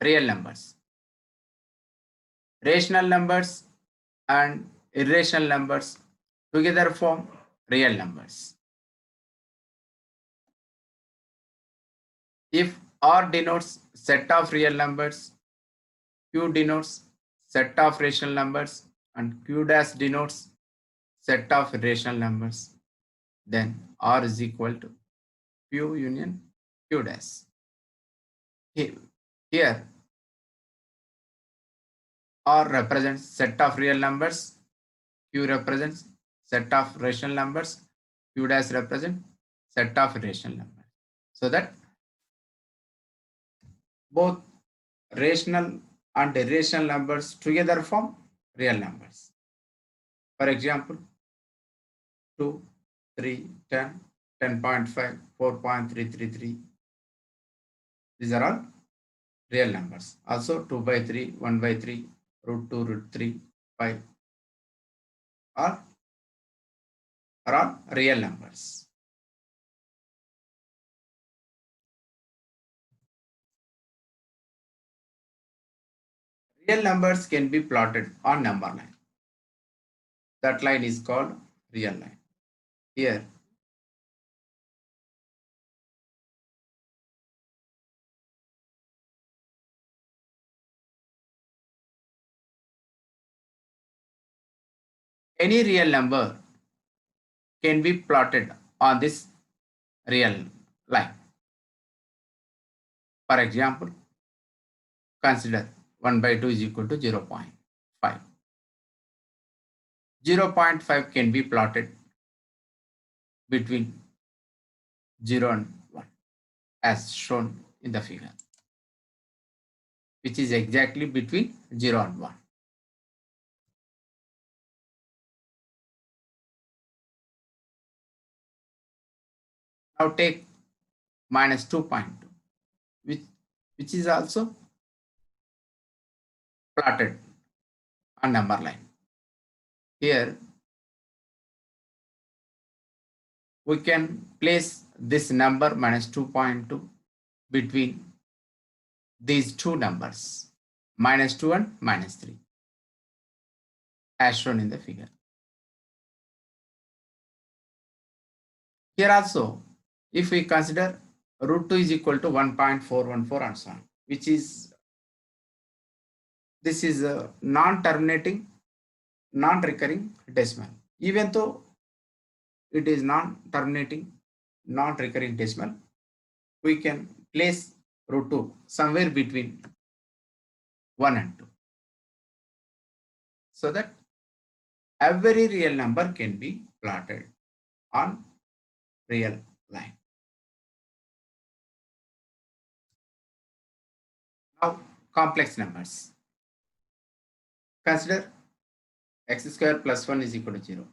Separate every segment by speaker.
Speaker 1: real numbers. Rational numbers and irrational numbers together form real numbers. If R denotes set of real numbers, Q denotes set of rational numbers, and Q dash denotes set of irrational numbers, then R is equal to Q union Q dash. Here R represents set of real numbers, Q represents set of rational numbers, Q dash represents set of irrational numbers. So that both rational and irrational numbers together form real numbers. For example, 2, 3, 10, 10.5, 4.333. These are all real numbers. Also 2 by 3, 1 by 3, root 2, root 3, 5 are all real numbers. Real numbers can be plotted on number line. That line is called real line. Here, any real number can be plotted on this real line. For example, consider 1 by 2 is equal to 0.5. 0.5 can be plotted between 0 and 1 as shown in the figure, which is exactly between 0 and 1. Now take minus 2.2, which is also plotted on number line. Here we can place this number minus 2.2 between these two numbers, minus 2 and minus 3, as shown in the figure. Here also, if we consider root 2 is equal to 1.414 and so on, which is, this is a non-terminating, non-recurring decimal. Even though it is non-terminating, non-recurring decimal, we can place root 2 somewhere between 1 and 2. So that every real number can be plotted on real line. Now, complex numbers. Consider x square plus 1 is equal to 0.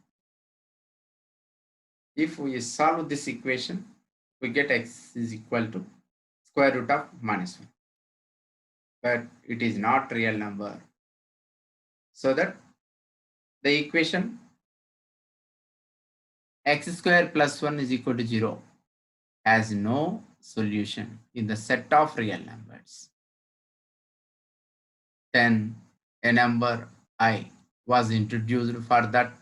Speaker 1: If we solve this equation, we get x is equal to square root of minus 1. But it is not real number. So that the equation x square plus 1 is equal to 0 has no solution in the set of real numbers. Then a number I was introduced for that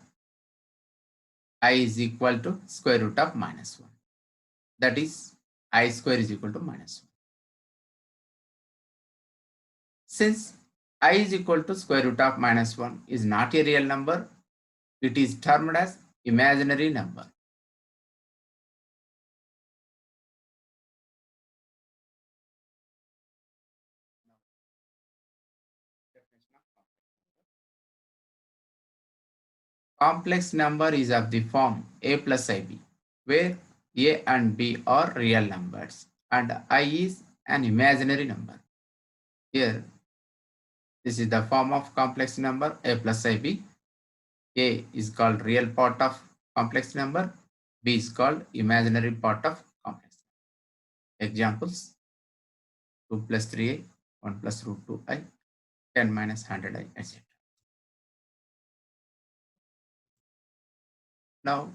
Speaker 1: I is equal to square root of minus 1. That is I square is equal to minus 1. Since I is equal to square root of minus 1 is not a real number, it is termed as imaginary number. Complex number is of the form a plus ib, where a and b are real numbers and I is an imaginary number. Here, this is the form of complex number a plus ib. A is called real part of complex number, b is called imaginary part of complex number. Examples: 2 plus 3a, 1 plus root 2i, 10 minus 100i, etc. Now,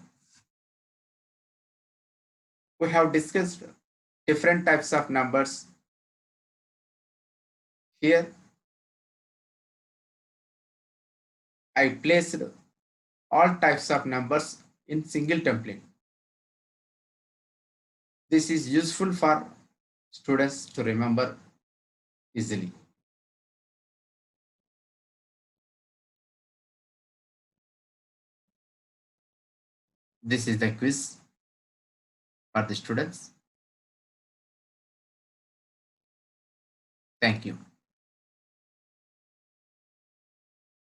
Speaker 1: we have discussed different types of numbers Here I placed all types of numbers in single template. This is useful for students to remember easily. This is the quiz for the students. Thank you.